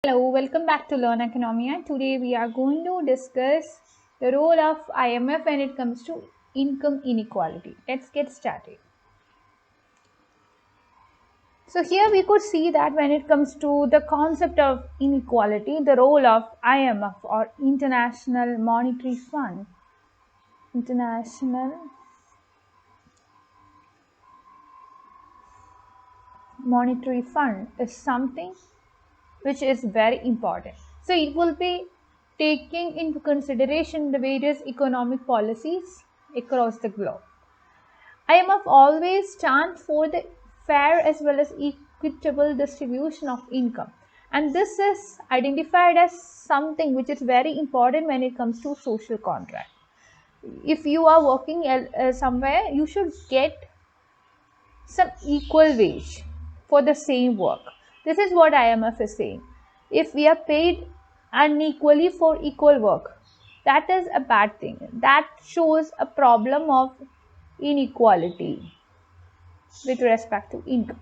Hello, welcome back to Learn Oikonomia. Today we are going to discuss the role of IMF when it comes to income inequality. Let's get started. So here we could see that when it comes to the concept of inequality, the role of IMF or International Monetary Fund is something which is very important. So it will be taking into consideration the various economic policies across the globe. IMF always stands for the fair as well as equitable distribution of income, and this is identified as something which is very important when it comes to social contract. If you are working somewhere, you should get some equal wage for the same work. This is what IMF is saying. If we are paid unequally for equal work, that is a bad thing. That shows a problem of inequality with respect to income.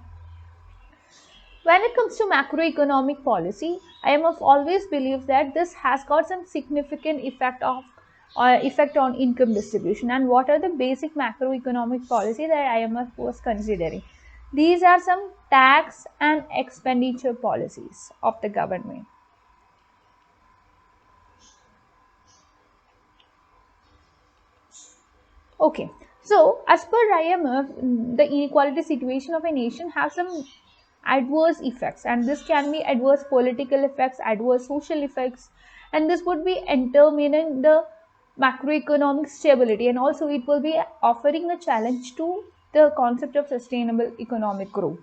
When it comes to macroeconomic policy, IMF always believes that this has got some significant effect on income distribution. And what are the basic macroeconomic policy that IMF was considering? These are some tax and expenditure policies of the government. Okay, so as per IMF, the inequality situation of a nation has some adverse effects, and this can be adverse political effects, adverse social effects, and this would be determining the macroeconomic stability, and also it will be offering a challenge to the concept of sustainable economic growth.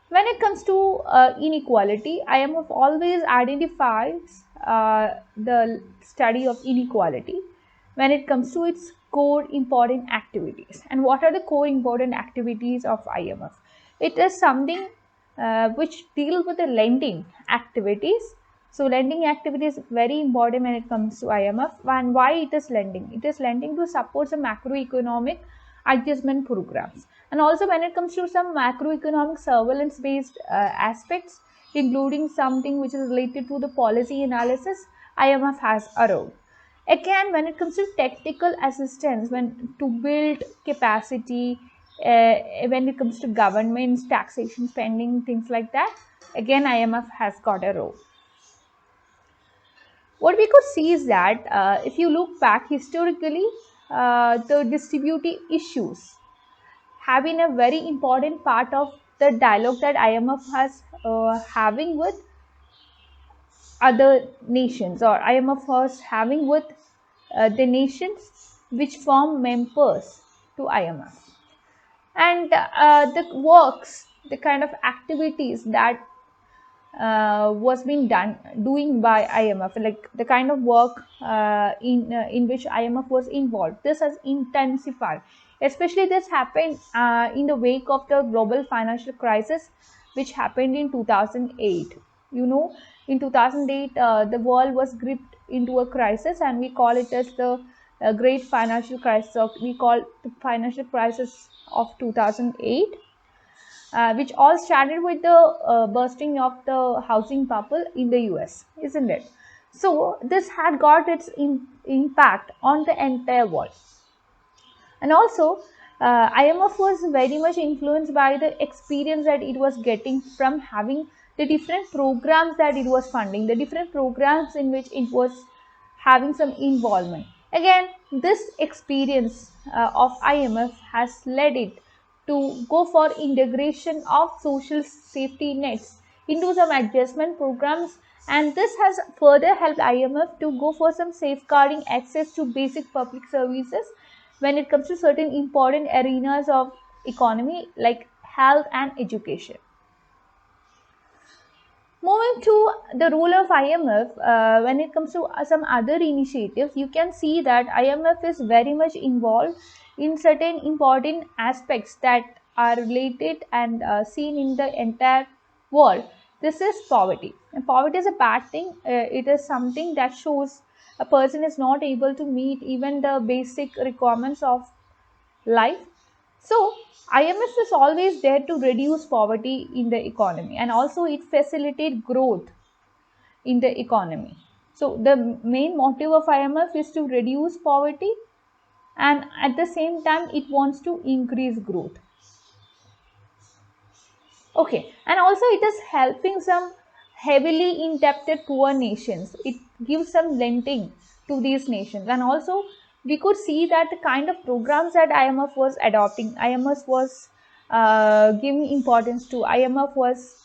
When it comes to inequality, IMF always identifies the study of inequality when it comes to its core important activities. And what are the core important activities of IMF? It is something which deals with the lending activities. So lending activities is very important when it comes to IMF. And why it is lending? It is lending to support some macroeconomic adjustment programs. And also when it comes to some macroeconomic surveillance based aspects, including something which is related to the policy analysis, IMF has a role. Again, when it comes to technical assistance, when to build capacity, when it comes to governments, taxation, spending, things like that, again IMF has got a role. What we could see is that if you look back historically, the distributive issues have been a very important part of the dialogue that IMF has having with other nations, or IMF was having with the nations which form members to IMF. And the works, the kind of activities that was being doing by IMF, like the kind of work in which IMF was involved, this has intensified. Especially this happened in the wake of the global financial crisis which happened in 2008. In 2008 the world was gripped into a crisis, and we call it as the great financial crisis, or we call the financial crisis of 2008. Which all started with the bursting of the housing bubble in the US, isn't it? So this had got its impact on the entire world. And also IMF was very much influenced by the experience that it was getting from having the different programs that it was funding, the different programs in which it was having some involvement. Again, this experience of IMF has led it to go for integration of social safety nets into some adjustment programs, and this has further helped IMF to go for some safeguarding access to basic public services when it comes to certain important arenas of economy like health and education. Moving to the role of IMF, when it comes to some other initiatives, you can see that IMF is very much involved in certain important aspects that are related and seen in the entire world. This is poverty. And poverty is a bad thing. It is something that shows a person is not able to meet even the basic requirements of life. So IMF is always there to reduce poverty in the economy, and also it facilitates growth in the economy. So the main motive of IMF is to reduce poverty, and at the same time it wants to increase growth. Okay, and also it is helping some heavily indebted poor nations. It gives some lending to these nations, and also we could see that the kind of programs that IMF was adopting, IMF was giving importance to, IMF was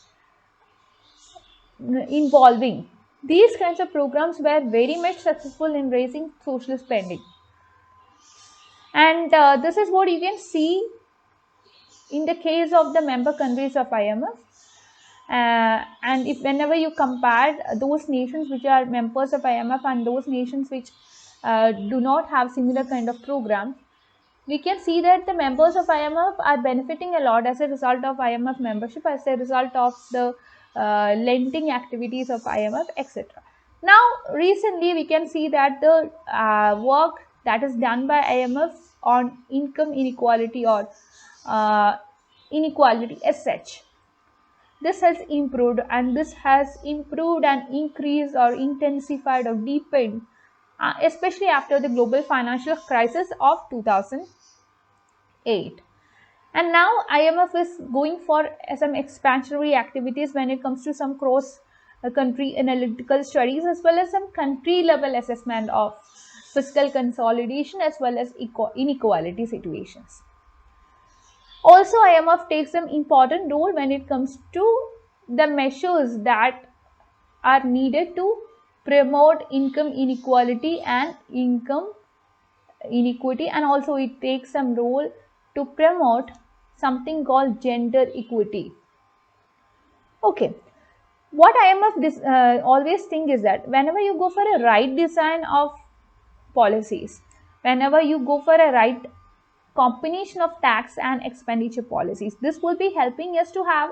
involving. These kinds of programs were very much successful in raising social spending, and this is what you can see in the case of the member countries of IMF. And if whenever you compare those nations which are members of IMF and those nations which do not have similar kind of programs, we can see that the members of IMF are benefiting a lot as a result of IMF membership, as a result of the lending activities of IMF, etc. Now, recently we can see that the work that is done by IMF on income inequality or inequality as such, this has improved, and this has improved and increased or intensified or deepened, especially after the global financial crisis of 2008. And now IMF is going for some expansionary activities when it comes to some cross country analytical studies, as well as some country level assessment of fiscal consolidation as well as inequality situations. Also, IMF takes an important role when it comes to the measures that are needed to promote income inequality and income inequity, and also it takes some role to promote something called gender equity. Okay, what IMF always think is that whenever you go for a right design of policies, whenever you go for a right combination of tax and expenditure policies, this will be helping us to have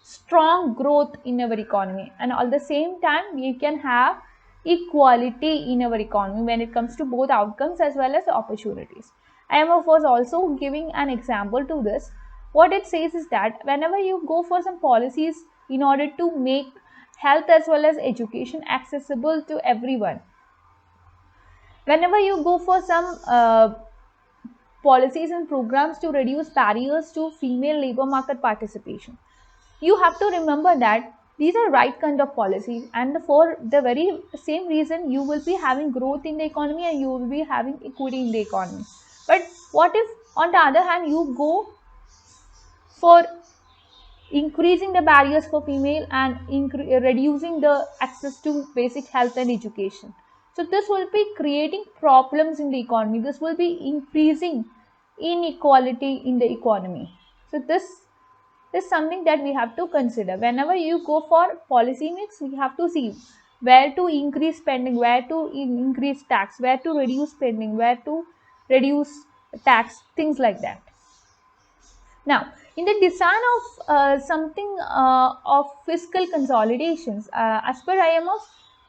strong growth in our economy, and at the same time we can have equality in our economy when it comes to both outcomes as well as opportunities. IMF was also giving an example to this. What it says is that whenever you go for some policies in order to make health as well as education accessible to everyone, whenever you go for some policies and programs to reduce barriers to female labor market participation, you have to remember that these are right kind of policies, and for the very same reason you will be having growth in the economy and you will be having equity in the economy. But what if on the other hand you go for increasing the barriers for female and reducing the access to basic health and education? So this will be creating problems in the economy. This will be increasing inequality in the economy. So this is something that we have to consider. Whenever you go for policy mix, we have to see where to increase spending, where to increase tax, where to reduce spending, where to reduce tax, things like that. Now, in the design of something of fiscal consolidations, as per IMF,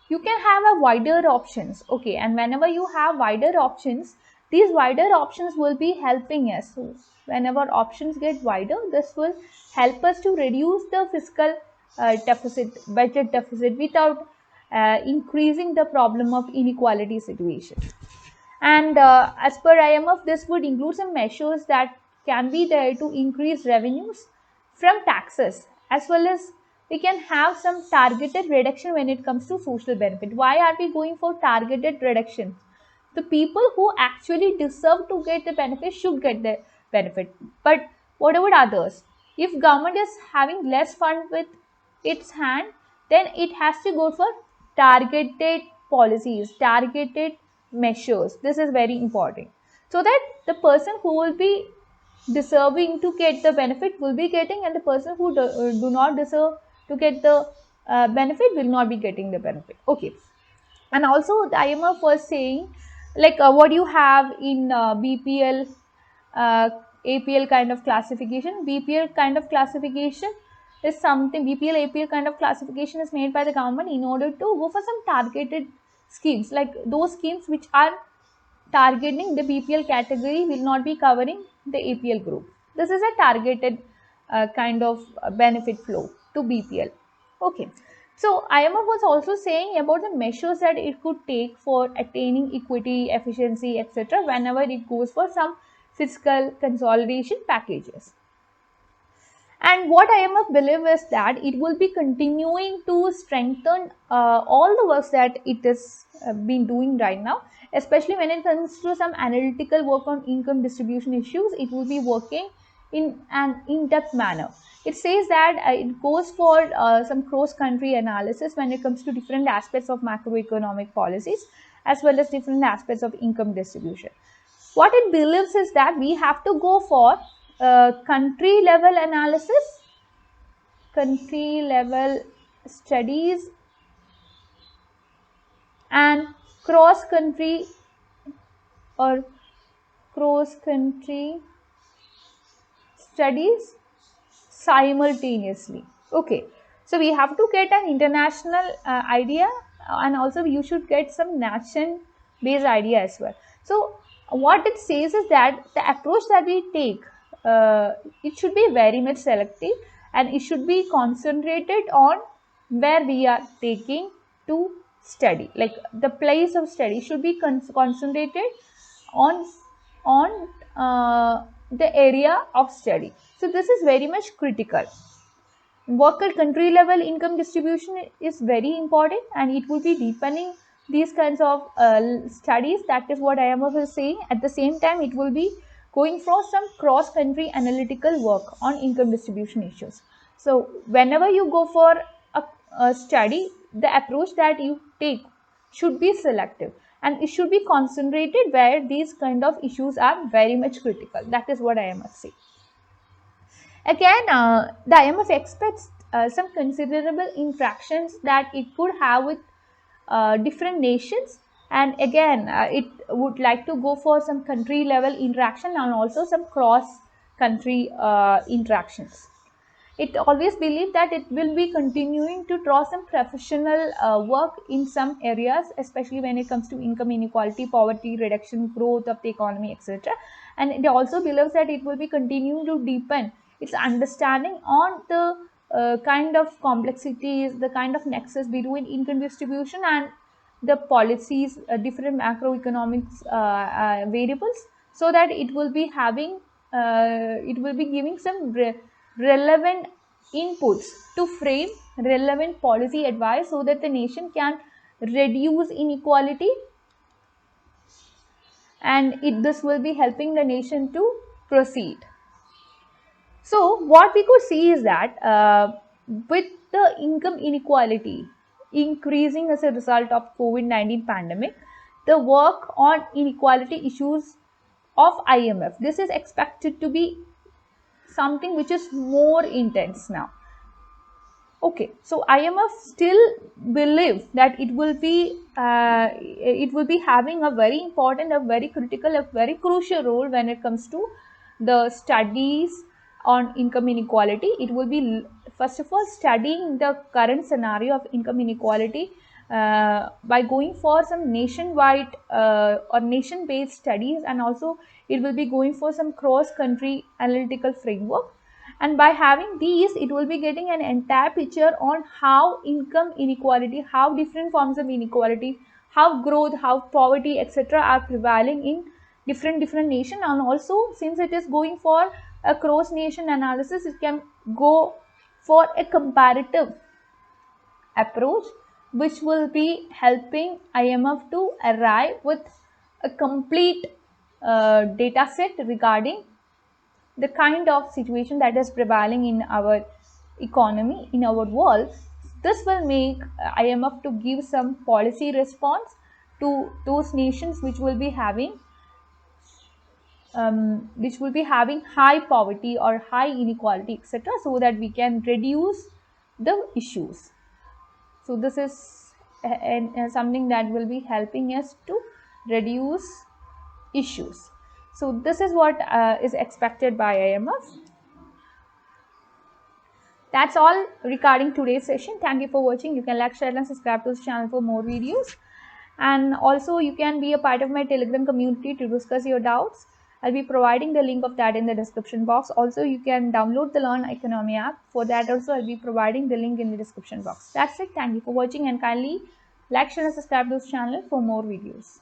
you can have a wider options. Okay, and whenever you have wider options, these wider options will be helping us. So, whenever options get wider, this will help us to reduce the fiscal deficit, budget deficit, without increasing the problem of inequality situation. And as per IMF, this would include some measures that can be there to increase revenues from taxes, as well as we can have some targeted reduction when it comes to social benefit. Why are we going for targeted reduction? The people who actually deserve to get the benefit should get the benefit. But what about others? If government is having less fund with its hand, then it has to go for targeted policies, targeted measures. This is very important, so that the person who will be deserving to get the benefit will be getting, and the person who do not deserve to get the benefit will not be getting the benefit. Okay, and also the IMF was saying, like what you have in BPL, APL kind of classification. BPL kind of classification is something, BPL APL kind of classification is made by the government in order to go for some targeted schemes, like those schemes which are targeting the BPL category will not be covering the APL group. This is a targeted kind of benefit flow to BPL. Okay. So IMF was also saying about the measures that it could take for attaining equity, efficiency, etc. whenever it goes for some fiscal consolidation packages. And what IMF believes is that it will be continuing to strengthen all the works that it has been doing right now, especially when it comes to some analytical work on income distribution issues. It will be working in an in-depth manner. It says that it goes for some cross-country analysis when it comes to different aspects of macroeconomic policies as well as different aspects of income distribution. What it believes is that we have to go for country level analysis, country level studies, and cross country or cross country studies simultaneously. Okay, so we have to get an international idea, and also you should get some nation based idea as well. So what it says is that the approach that we take, it should be very much selective, and it should be concentrated on where we are taking to study, like the place of study should be concentrated on the area of study. So this is very much critical. Worker country level income distribution is very important, and it will be deepening these kinds of studies. That is what IMF is saying. At the same time, it will be going for some cross country analytical work on income distribution issues. So whenever you go for a study, the approach that you take should be selective, and it should be concentrated where these kind of issues are very much critical. That is what IMF say. Again, the IMF expects some considerable interactions that it could have with different nations, and again it would like to go for some country level interaction and also some cross country interactions. It always believes that it will be continuing to draw some professional work in some areas, especially when it comes to income inequality, poverty reduction, growth of the economy, etc. And it also believes that it will be continuing to deepen its understanding on the kind of complexities, the kind of nexus between income distribution and the policies, different macroeconomics variables, so that it will be having, it will be giving some relevant inputs to frame relevant policy advice so that the nation can reduce inequality, and this will be helping the nation to proceed. So what we could see is that with the income inequality increasing as a result of COVID-19 pandemic, the work on inequality issues of IMF, this is expected to be something which is more intense now. Okay, so IMF still believe that it will be having a very important, a very critical, a very crucial role when it comes to the studies on income inequality. It will be first of all studying the current scenario of income inequality by going for some nationwide or nation-based studies, and also it will be going for some cross-country analytical framework. And by having these, it will be getting an entire picture on how income inequality, how different forms of inequality, how growth, how poverty, etc. are prevailing in different nation. And also, since it is going for a cross nation analysis, it can go for a comparative approach, which will be helping IMF to arrive with a complete data set regarding the kind of situation that is prevailing in our economy, in our world. This will make IMF to give some policy response to those nations which will be having high poverty or high inequality, etc., so that we can reduce the issues. So this is something that will be helping us to reduce issues. So this is what is expected by IMF. That's all regarding today's session. Thank you for watching. You can like, share and subscribe to this channel for more videos. And also you can be a part of my Telegram community to discuss your doubts. I'll be providing the link of that in the description box. Also, you can download the Learn Oikonomia app. For that also, I'll be providing the link in the description box. That's it. Thank you for watching, and kindly like, share and subscribe to this channel for more videos.